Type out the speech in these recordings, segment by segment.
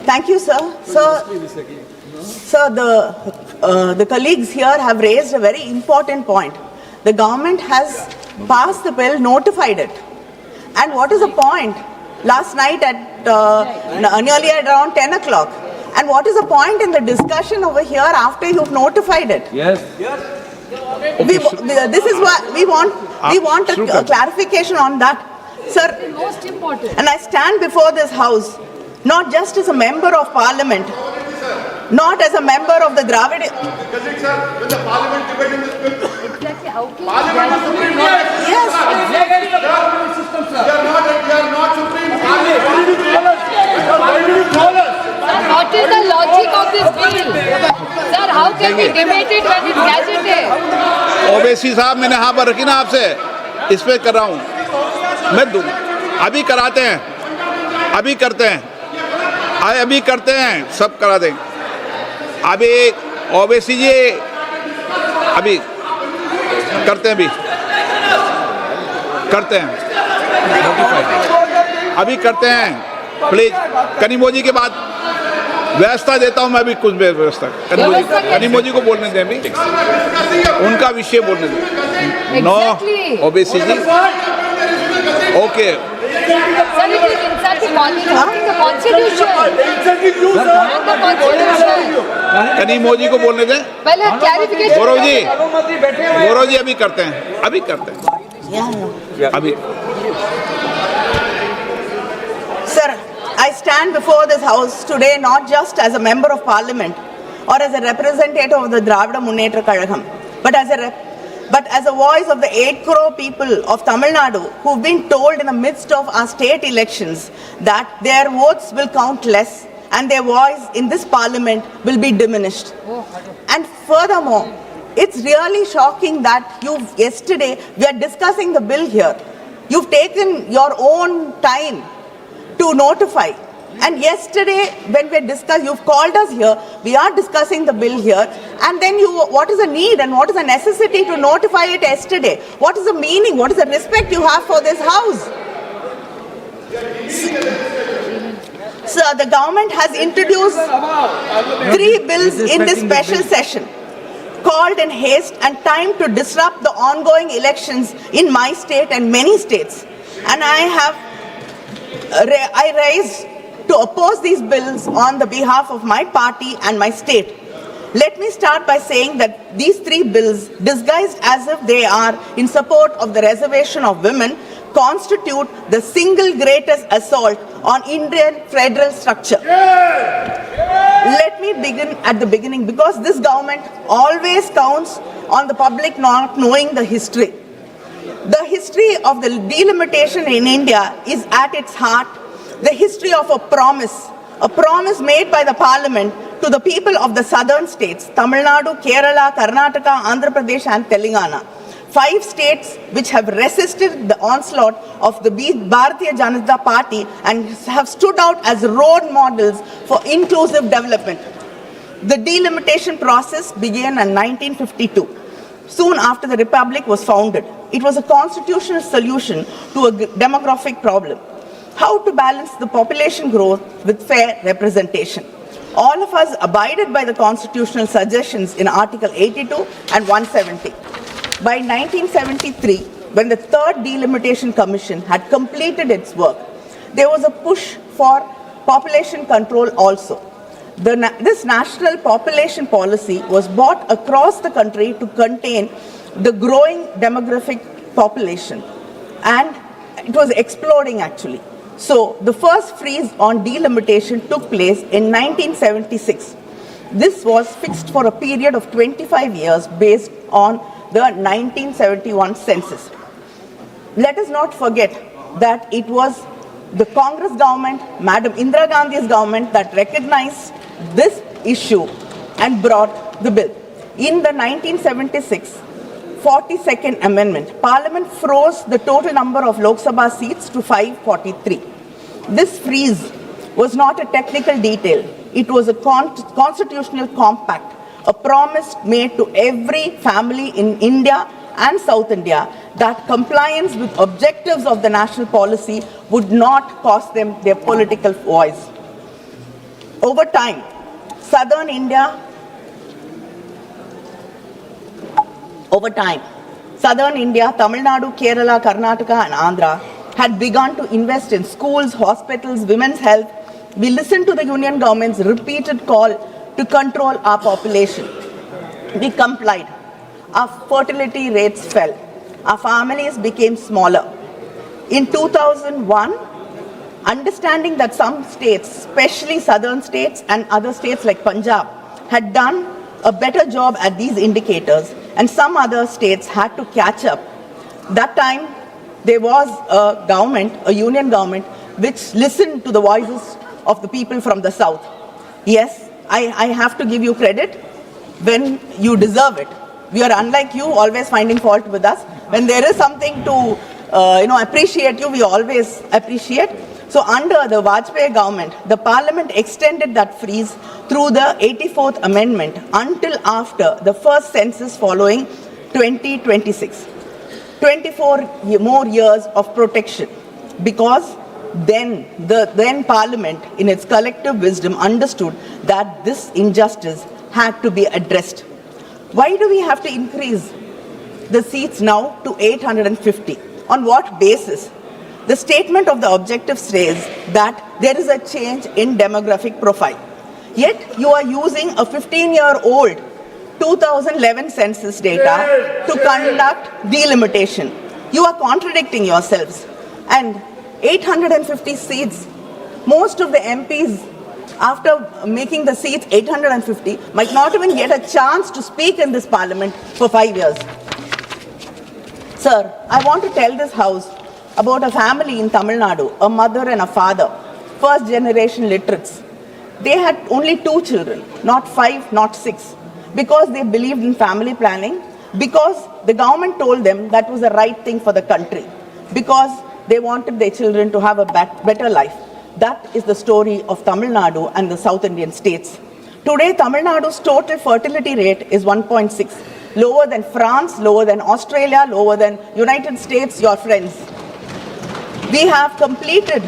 Thank you, sir. Sir, the colleagues here have raised a very important point. The government has passed the bill, notified it. And what is the point? Last night at nearly at around 10 o'clock. And what is the point in the discussion over here after you've notified it? Yes. This is what we want a clarification on that. Sir, most important. and I stand before this house not just as a member of parliament, not as a member of the Dravid. Because it's when the parliament debating this bill. Exactly. How can Parliament is supreme. Yes. You are not supreme. What is the logic of this bill? Sir, how can we debate it when it's gazetted? Owaisi साहब मैंने यहाँ पर रखी ना आपसे, इस पे कर रहा हूँ मैं अभी कराते हैं, अभी करते हैं, अभी करते हैं, सब करा देंगे। अभी ओवैसी जी अभी करते हैं, अभी करते हैं प्लीज। कनिमोजी के बाद व्यवस्था देता हूं मैं, अभी कुछ व्यवस्था कनिमोजी को बोलने दें, अभी उनका विषय बोलने दें। नो ओबीसी जी, ओके। कनिमोजी को बोलने दें। गौरव जी अभी करते हैं, अभी। Sir, I stand before this house today not just as a member of parliament or as a representative of the Dravida Munnetra Kazhagam, but as a voice of the 8 crore people of Tamil Nadu who've been told in the midst of our state elections that their votes will count less and their voice in this parliament will be diminished. And furthermore, it's really shocking that yesterday we are discussing the bill here. You've taken your own time to notify. And yesterday, when we discussed, you've called us here, we are discussing the bill here, and then what is the need and what is the necessity to notify it yesterday? What is the meaning? What is the respect you have for this house? Sir, the government has introduced 3 bills in this special session, called in haste and time to disrupt the ongoing elections in my state and many states. And I raised to oppose these bills on the behalf of my party and my state. Let me start by saying that these 3 bills, disguised as if they are in support of the reservation of women, constitute the single greatest assault on Indian federal structure. Let me begin at the beginning, because this government always counts on the public not knowing the history. The history of the delimitation in India is at its heart the history of a promise made by the parliament to the people of the southern states, Tamil Nadu, Kerala, Karnataka, Andhra Pradesh and Telangana. 5 states which have resisted the onslaught of the Bharatiya Janata Party and have stood out as role models for inclusive development. The delimitation process began in 1952, soon after the Republic was founded. It was a constitutional solution to a demographic problem. How to balance the population growth with fair representation. All of us abided by the constitutional suggestions in Article 82 and 170. By 1973, when the 3rd Delimitation Commission had completed its work, there was a push for population control also. This national population policy was brought across the country to contain the growing demographic population, and it was exploding actually. So the first freeze on delimitation took place in 1976. This was fixed for a period of 25 years based on the 1971 census. Let us not forget that it was the Congress government, Madam Indira Gandhi's government, that recognized this issue and brought the bill. In the 1976 42nd Amendment, Parliament froze the total number of Lok Sabha seats to 543. This freeze was not a technical detail. It was a constitutional compact, a promise made to every family in India and South India that compliance with objectives of the national policy would not cost them their political voice. Over time, southern India, Tamil Nadu, Kerala, Karnataka and Andhra had begun to invest in schools, hospitals, women's health. We listened to the union government's repeated call to control our population. We complied. Our fertility rates fell. Our families became smaller. In 2001, understanding that some states, especially southern states and other states like Punjab, had done a better job at these indicators and some other states had to catch up. That time, there was a government, a union government, which listened to the voices of the people from the south. Yes, I have to give you credit when you deserve it. We are unlike you, always finding fault with us. When there is something to appreciate you, we always appreciate. So under the Vajpayee government, the parliament extended that freeze through the 84th amendment until after the first census following 2026. 24 more years of protection, because then the parliament in its collective wisdom understood that this injustice had to be addressed. Why do we have to increase the seats now to 850? On what basis? The statement of the objective says that there is a change in demographic profile. Yet you are using a 15-year-old 2011 census data to conduct delimitation. You are contradicting yourselves. And 850 seats, most of the MPs, after making the seats 850, might not even get a chance to speak in this parliament for 5 years. Sir, I want to tell this house about a family in Tamil Nadu, a mother and a father, first generation literates. They had only 2 children, not 5, not 6, because they believed in family planning, because the government told them that was the right thing for the country, because they wanted their children to have a better life. That is the story of Tamil Nadu and the South Indian states. Today, Tamil Nadu's total fertility rate is 1.6, lower than France, lower than Australia, lower than United States, your friends. We have completed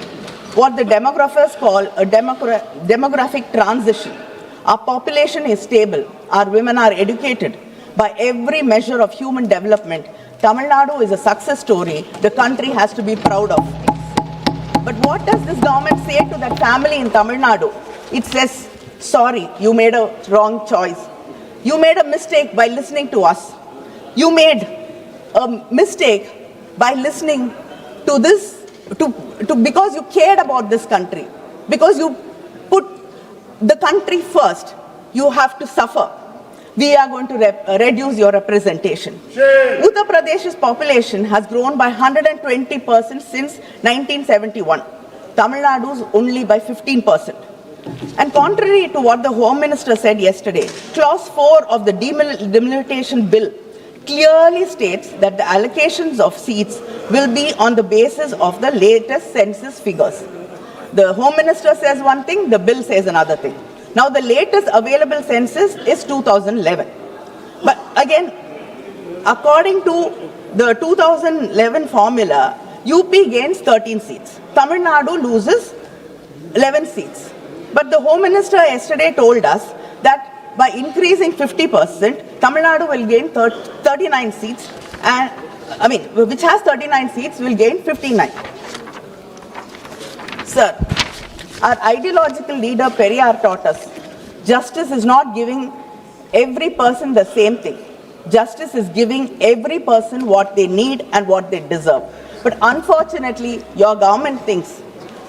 what the demographers call a demographic transition. Our population is stable. Our women are educated. By every measure of human development, Tamil Nadu is a success story the country has to be proud of. But what does this government say to that family in Tamil Nadu? It says, sorry, you made a wrong choice. You made a mistake by listening to us. You made a mistake by listening to this, because you cared about this country, because you put the country first. You have to suffer. We are going to reduce your representation. Uttar Pradesh's population has grown by 120% since 1971. Tamil Nadu's only by 15%. And contrary to what the Home Minister said yesterday, Clause 4 of the delimitation bill clearly states that the allocations of seats will be on the basis of the latest census figures. The Home Minister says one thing, the bill says another thing. Now the latest available census is 2011. But again, according to the 2011 formula, UP gains 13 seats. Tamil Nadu loses 11 seats. But the Home Minister yesterday told us that by increasing 50%, Tamil Nadu will gain 39 seats, and which has 39 seats will gain 59. Sir, our ideological leader Periyar taught us, justice is not giving every person the same thing. Justice is giving every person what they need and what they deserve. But unfortunately, your government thinks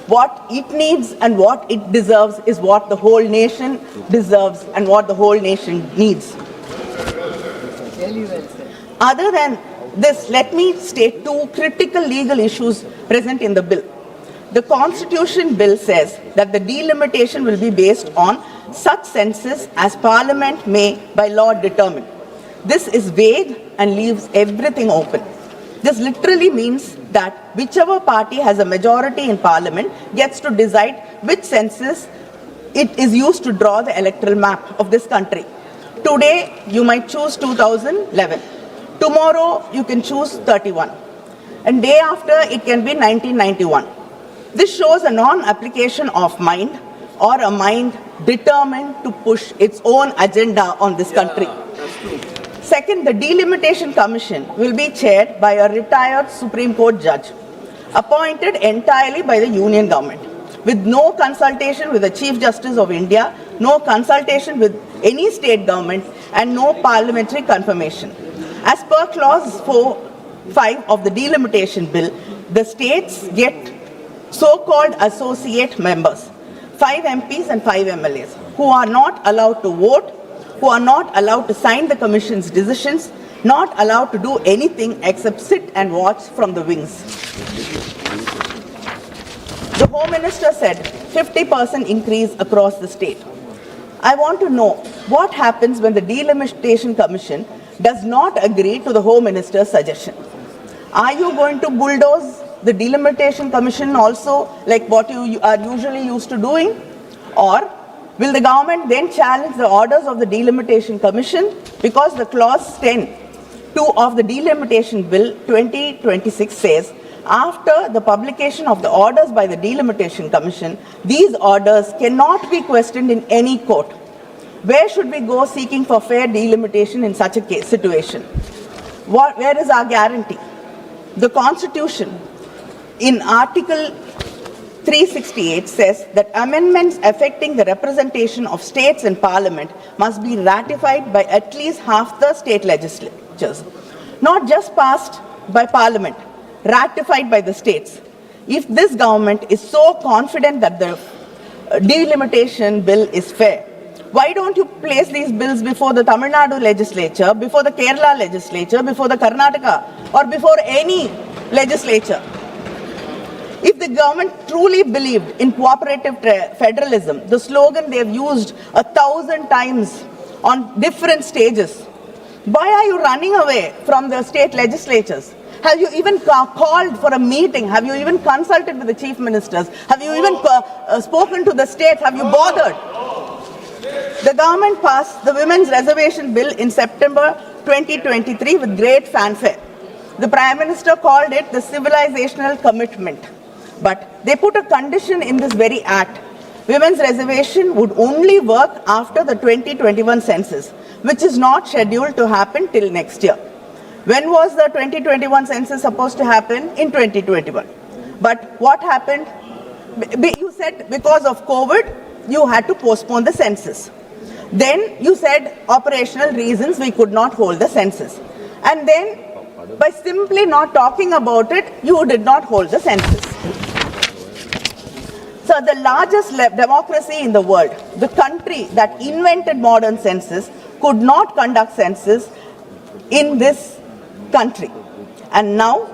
what it needs and what it deserves is what the whole nation deserves and what the whole nation needs. Other than this, let me state 2 critical legal issues present in the bill. The Constitution bill says that the delimitation will be based on such census as Parliament may by law determine. This is vague and leaves everything open. This literally means that whichever party has a majority in Parliament gets to decide which census it is used to draw the electoral map of this country. Today, you might choose 2011. Tomorrow, you can choose 31. And day after, it can be 1991. This shows a non-application of mind or a mind determined to push its own agenda on this country. Second, the Delimitation Commission will be chaired by a retired Supreme Court judge, appointed entirely by the Union government, with no consultation with the Chief Justice of India, no consultation with any state government, and no parliamentary confirmation. As per Clause 4(5) of the Delimitation Bill, the states get so-called associate members, 5 MPs and 5 MLAs, who are not allowed to vote, who are not allowed to sign the Commission's decisions, not allowed to do anything except sit and watch from the wings. The Home Minister said 50% increase across the state. I want to know what happens when the Delimitation Commission does not agree to the Home Minister's suggestion. Are you going to bulldoze the Delimitation Commission also, like what you are usually used to doing? Or will the government then challenge the orders of the Delimitation Commission? Because the Clause 10(2) of the Delimitation Bill 2026 says, after the publication of the orders by the Delimitation Commission, these orders cannot be questioned in any court. Where should we go seeking for fair delimitation in such a case, situation? Where is our guarantee? The Constitution in Article 368 says that amendments affecting the representation of states in Parliament must be ratified by at least half the state legislatures, not just passed by Parliament, ratified by the states. If this government is so confident that the delimitation bill is fair, why don't you place these bills before the Tamil Nadu legislature, before the Kerala legislature, before the Karnataka, or before any legislature? If the government truly believed in cooperative federalism, the slogan they have used 1,000 times on different stages, why are you running away from the state legislatures? Have you even called for a meeting? Have you even consulted with the chief ministers? Have you even spoken to the states? Have you bothered? The government passed the Women's Reservation Bill in September 2023 with great fanfare. The Prime Minister called it the civilizational commitment. But they put a condition in this very act. Women's reservation would only work after the 2021 census, which is not scheduled to happen till next year. When was the 2021 census supposed to happen? In 2021. But what happened? You said because of COVID, you had to postpone the census. Then you said operational reasons we could not hold the census. And then by simply not talking about it, you did not hold the census. So the largest democracy in the world, the country that invented modern census, could not conduct census in this country. And now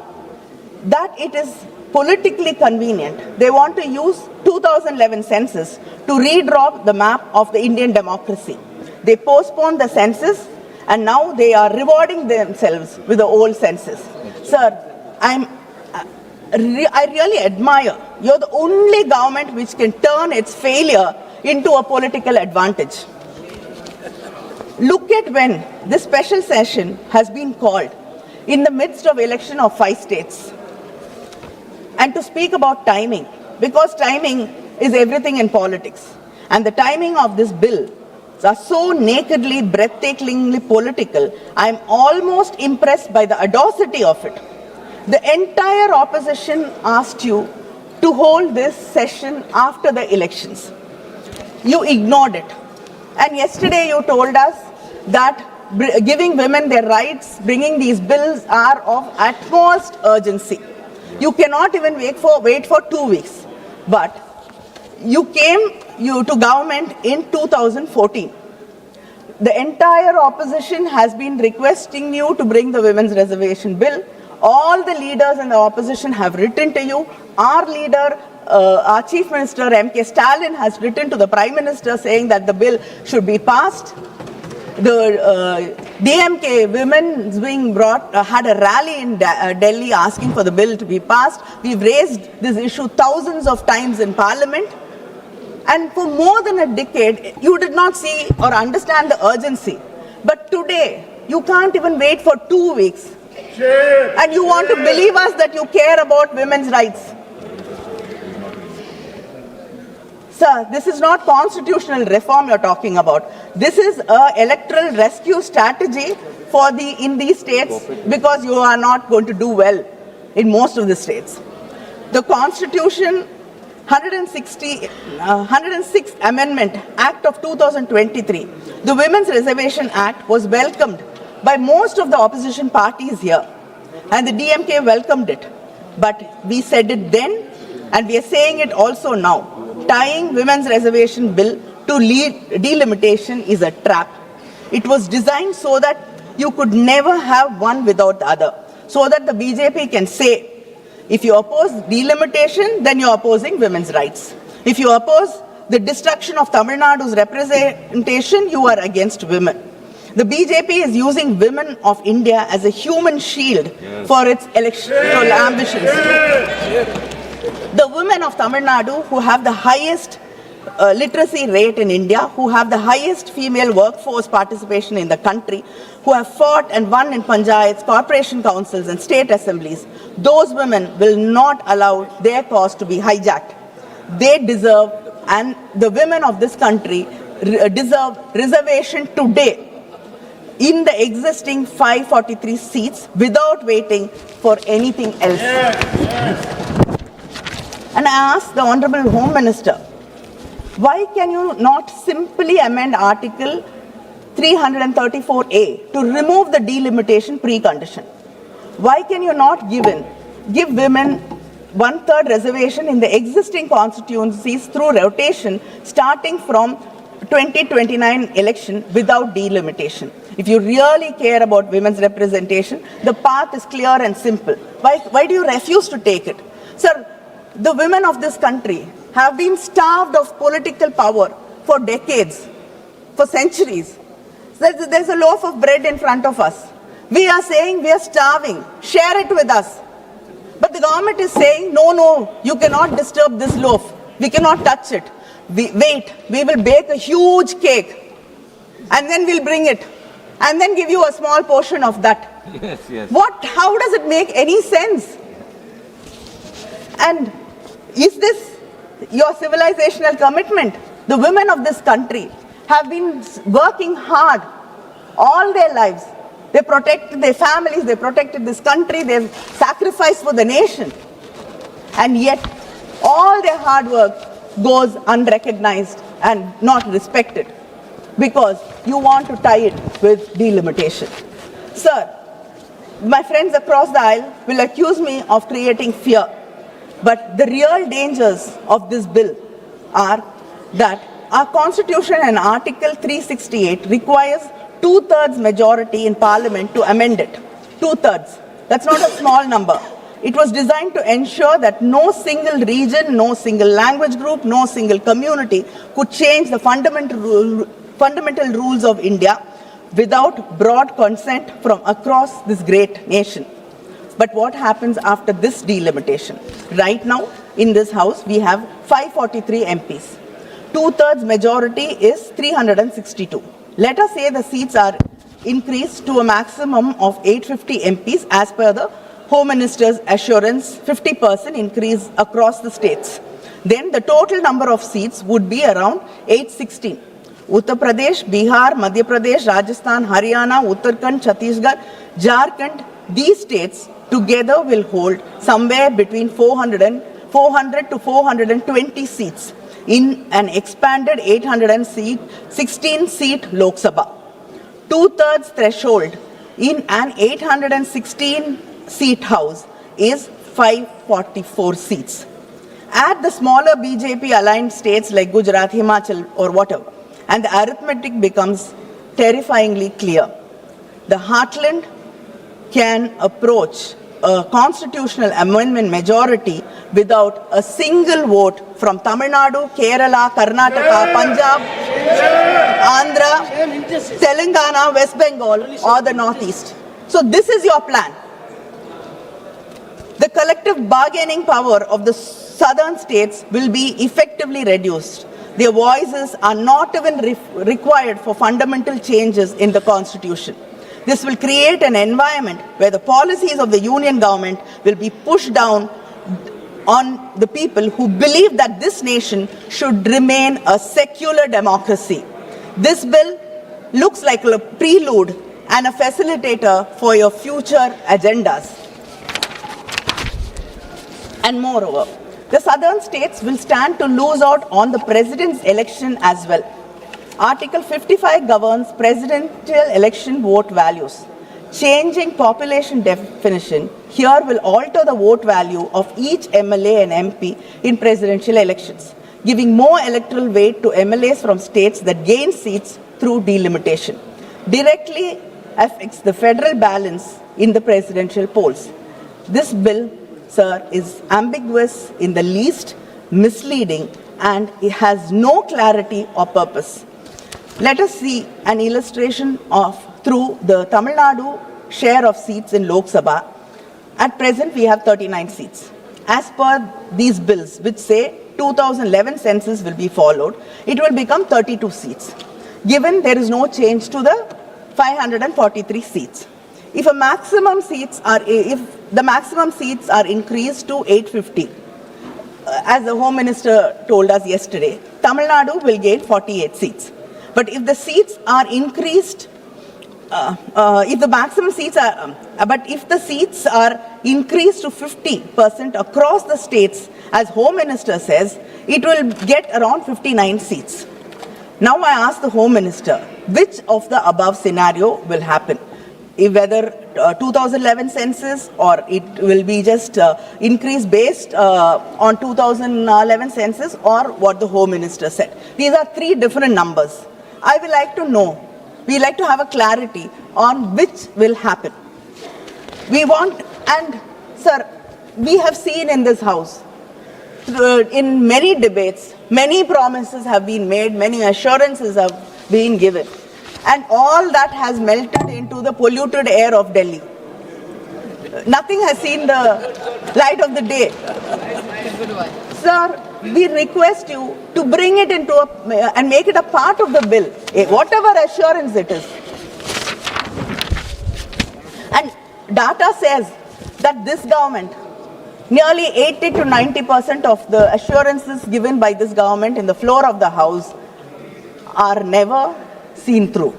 that it is politically convenient, they want to use 2011 census to redraw the map of the Indian democracy. They postponed the census and now they are rewarding themselves with the old census. Sir, I really admire. You're the only government which can turn its failure into a political advantage. Look at when this special session has been called in the midst of election of 5 states. And to speak about timing, because timing is everything in politics. And the timing of this bill are so nakedly, breathtakingly political, I'm almost impressed by the audacity of it. The entire opposition asked you to hold this session after the elections. You ignored it. And yesterday you told us that giving women their rights, bringing these bills are of utmost urgency. You cannot even wait for 2 weeks. But you came to government in 2014. The entire opposition has been requesting you to bring the Women's Reservation Bill. All the leaders in the opposition have written to you. Our leader, our Chief Minister M.K. Stalin has written to the Prime Minister saying that the bill should be passed. The DMK women being brought had a rally in Delhi asking for the bill to be passed. We've raised this issue thousands of times in Parliament. And for more than a decade, you did not see or understand the urgency. But today, you can't even wait for 2 weeks. And you want to believe us that you care about women's rights. Sir, this is not constitutional reform you're talking about. This is a electoral rescue strategy for in these states because you are not going to do well in most of the states. The Constitution 106th Amendment Act of 2023, the Women's Reservation Act, was welcomed by most of the opposition parties here, and the DMK welcomed it. But we said it then, and we are saying it also now. Tying women's reservation bill to delimitation is a trap. It was designed so that you could never have one without the other, so that the BJP can say, if you oppose delimitation, then you're opposing women's rights. If you oppose the destruction of Tamil Nadu's representation, you are against women. The BJP is using women of India as a human shield for its electoral ambitions. The women of Tamil Nadu, who have the highest literacy rate in India, who have the highest female workforce participation in the country, who have fought and won in panchayats, corporation councils and state assemblies, those women will not allow their cause to be hijacked. They deserve, and the women of this country deserve reservation today in the existing 543 seats without waiting for anything else. And I ask the Honorable Home Minister, why can you not simply amend Article 334A to remove the delimitation precondition? Why can you not give women 1/3 reservation in the existing constituencies through rotation starting from 2029 election without delimitation? If you really care about women's representation, the path is clear and simple. Why do you refuse to take it? Sir, the women of this country have been starved of political power for decades, for centuries. There's a loaf of bread in front of us. We are saying we are starving. Share it with us. But the government is saying, no, you cannot disturb this loaf. We cannot touch it. Wait, we will bake a huge cake and then we'll bring it and then give you a small portion of that. Yes. How does it make any sense? And is this your civilizational commitment? The women of this country have been working hard all their lives. They protected their families, they protected this country, they've sacrificed for the nation. And yet, all their hard work goes unrecognized and not respected because you want to tie it with delimitation. Sir, my friends across the aisle will accuse me of creating fear. But the real dangers of this bill are that our Constitution and Article 368 requires 2/3 majority in Parliament to amend it. 2/3. That's not a small number. It was designed to ensure that no single region, no single language group, no single community could change the fundamental rules of India without broad consent from across this great nation. But what happens after this delimitation? Right now, in this House, we have 543 MPs. 2/3 majority is 362. Let us say the seats are increased to a maximum of 850 MPs as per the Home Minister's assurance, 50% increase across the states. Then the total number of seats would be around 816. Uttar Pradesh, Bihar, Madhya Pradesh, Rajasthan, Haryana, Uttarakhand, Chhattisgarh, Jharkhand, these states together will hold somewhere between 400 to 420 seats in an expanded 816-seat Lok Sabha. 2/3 threshold in an 816-seat House is 544 seats. Add the smaller BJP-aligned states like Gujarat, Himachal or whatever, and the arithmetic becomes terrifyingly clear. The heartland can approach a constitutional amendment majority without a single vote from Tamil Nadu, Kerala, Karnataka, Punjab, Andhra, Telangana, West Bengal or the Northeast. So this is your plan. The collective bargaining power of the southern states will be effectively reduced. Their voices are not even required for fundamental changes in the Constitution. This will create an environment where the policies of the union government will be pushed down on the people who believe that this nation should remain a secular democracy. This bill looks like a prelude and a facilitator for your future agendas. And moreover, the southern states will stand to lose out on the president's election as well. Article 55 governs presidential election vote values. Changing population definition here will alter the vote value of each MLA and MP in presidential elections, giving more electoral weight to MLAs from states that gain seats through delimitation. Directly affects the federal balance in the presidential polls. This bill, sir, is ambiguous in the least, misleading, and it has no clarity or purpose. Let us see an illustration of through the Tamil Nadu share of seats in Lok Sabha. At present, we have 39 seats. As per these bills, which say 2011 census will be followed, it will become 32 seats, given there is no change to the 543 seats. If the maximum seats are increased to 850, as the Home Minister told us yesterday, Tamil Nadu will gain 48 seats. But if the seats are increased, if the maximum seats are, but if the seats are increased to 50% across the states, as Home Minister says, it will get around 59 seats. Now I ask the Home Minister, which of the above scenario will happen? Whether 2011 census or it will be just increased based on 2011 census or what the Home Minister said. These are three different numbers. I would like to know, we like to have a clarity on which will happen. We want, and sir, we have seen in this house, in many debates, many promises have been made, many assurances have been given. And all that has melted into the polluted air of Delhi. Nothing has seen the light of the day. Sir, we request you to bring it into and make it a part of the bill, whatever assurance it is. And data says that this government, nearly 80 to 90% of the assurances given by this government in the floor of the house are never seen through.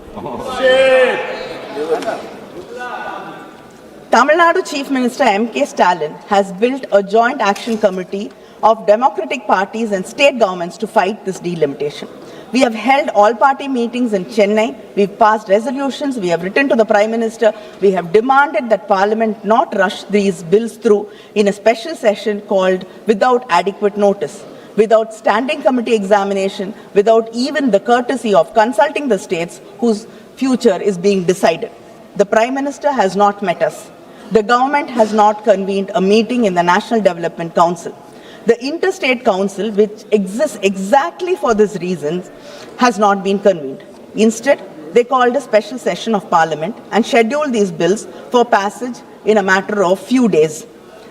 Tamil Nadu Chief Minister M.K. Stalin has built a joint action committee of democratic parties and state governments to fight this delimitation. We have held all-party meetings in Chennai, we've passed resolutions, we have written to the Prime Minister, we have demanded that Parliament not rush these bills through in a special session called without adequate notice, without standing committee examination, without even the courtesy of consulting the states whose future is being decided. The Prime Minister has not met us. The government has not convened a meeting in the National Development Council. The Interstate Council, which exists exactly for this reason, has not been convened. Instead, they called a special session of Parliament and scheduled these bills for passage in a matter of few days.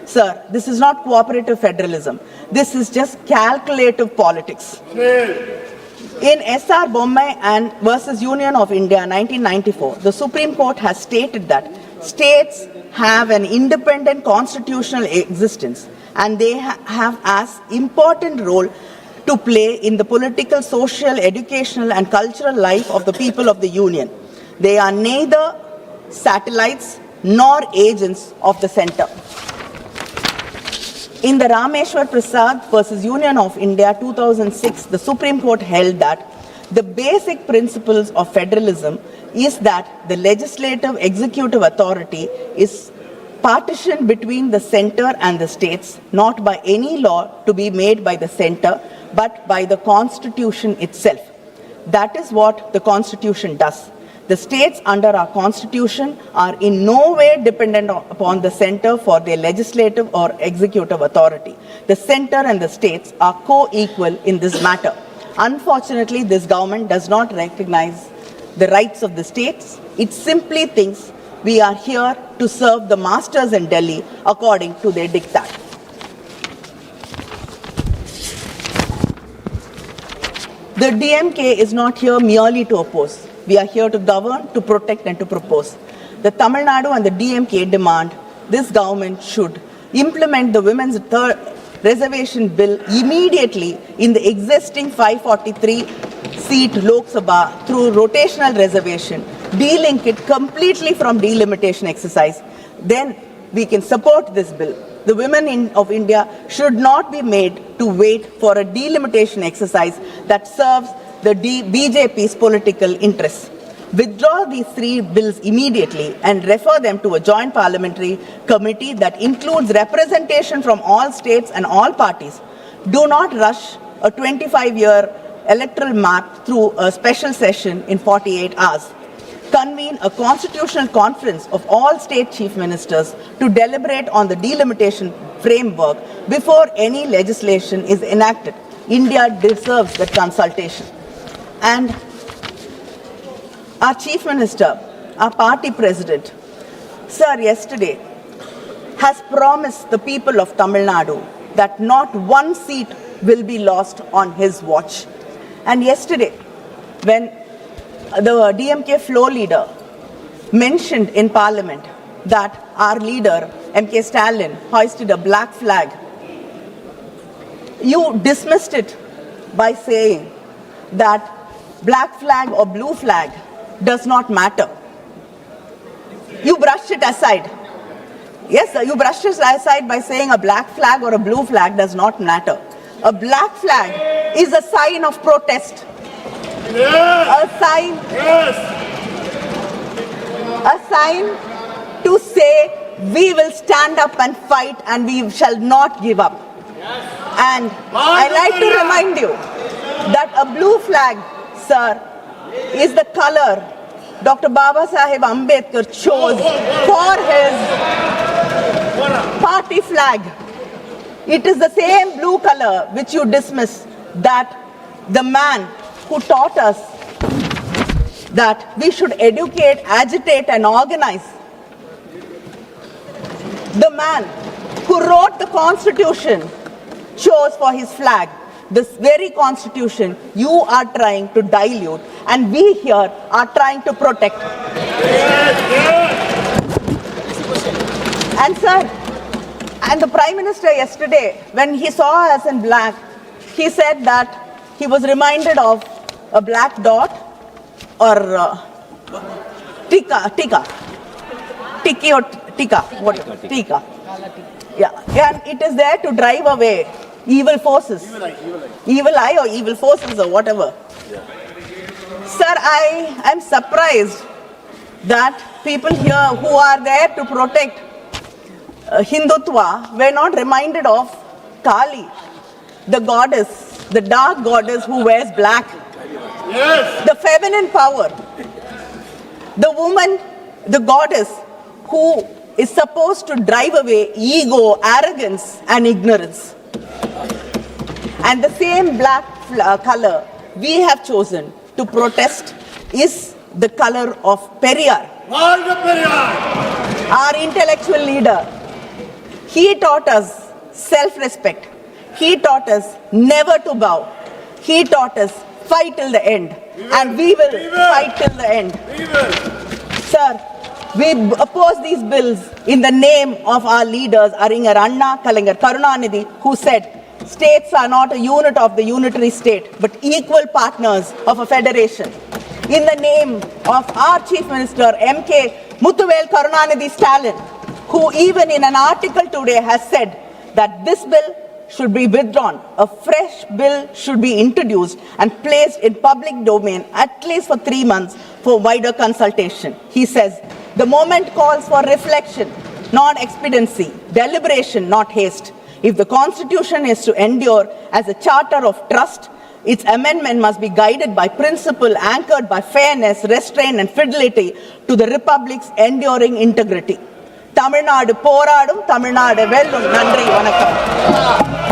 Sir, this is not cooperative federalism. This is just calculative politics. In S.R. Bommai and versus Union of India 1994, the Supreme Court has stated that states have an independent constitutional existence and they have as important role to play in the political, social, educational and cultural life of the people of the Union. They are neither satellites nor agents of the center. In the Rameshwar Prasad versus Union of India 2006, the Supreme Court held that the basic principles of federalism is that the legislative executive authority is partitioned between the center and the states, not by any law to be made by the center, but by the Constitution itself. That is what the Constitution does. The states under our Constitution are in no way dependent upon the center for their legislative or executive authority. The center and the states are co-equal in this matter. Unfortunately, this government does not recognize the rights of the states. It simply thinks we are here to serve the masters in Delhi according to their diktat. The DMK is not here merely to oppose. We are here to govern, to protect and to propose. The Tamil Nadu and the DMK demand this government should implement the women's reservation bill immediately in the existing 543-seat Lok Sabha through rotational reservation, delink it completely from delimitation exercise, then we can support this bill. The women of India should not be made to wait for a delimitation exercise that serves the BJP's political interests. Withdraw these three bills immediately and refer them to a joint parliamentary committee that includes representation from all states and all parties. Do not rush a 25-year electoral map through a special session in 48 hours. Convene a constitutional conference of all state chief ministers to deliberate on the delimitation framework before any legislation is enacted. India deserves that consultation. And our chief minister, our party president, sir, yesterday has promised the people of Tamil Nadu that not one seat will be lost on his watch. And yesterday, when the DMK floor leader mentioned in Parliament that our leader, MK Stalin, hoisted a black flag, you dismissed it by saying that black flag or blue flag does not matter. You brushed it aside. Yes, sir, you brushed it aside by saying a black flag or a blue flag does not matter. A black flag is a sign of protest. Yes. A sign to say we will stand up and fight and we shall not give up. Yes. And I like to remind you that a blue flag, sir, is the color Dr. Baba Sahib Ambedkar chose for his party flag. It is the same blue color which you dismiss that the man who taught us that we should educate, agitate and organize. The man who wrote the Constitution chose for his flag this very Constitution you are trying to dilute and we here are trying to protect. And sir, and the Prime Minister yesterday, when he saw us in black, he said that he was reminded of a black dot or tika, yeah, and it is there to drive away evil forces, evil eye or evil forces or whatever. Yeah. Sir, I am surprised that people here who are there to protect Hindutva were not reminded of Kali, the goddess, the dark goddess who wears black. Yes. The feminine power, the woman, the goddess who is supposed to drive away ego, arrogance and ignorance. And the same black color we have chosen to protest is the color of Periyar. Our intellectual leader. He taught us self-respect. He taught us never to bow. He taught us fight till the end. And we will fight till the end. Sir, we oppose these bills in the name of our leaders, Aringer Anna, Kalingar Karunanidhi, who said, states are not a unit of the unitary state, but equal partners of a federation. In the name of our Chief Minister, MK Muthuvel Karunanidhi Stalin, who even in an article today has said that this bill should be withdrawn. A fresh bill should be introduced and placed in public domain at least for 3 months for wider consultation. He says, the moment calls for reflection, not expediency, deliberation, not haste. If the Constitution is to endure as a charter of trust, its amendment must be guided by principle anchored by fairness, restraint and fidelity to the Republic's enduring integrity. Tamil Nadu போராடும், Tamil Nadu வெல்லும். நன்றி, வணக்கம்.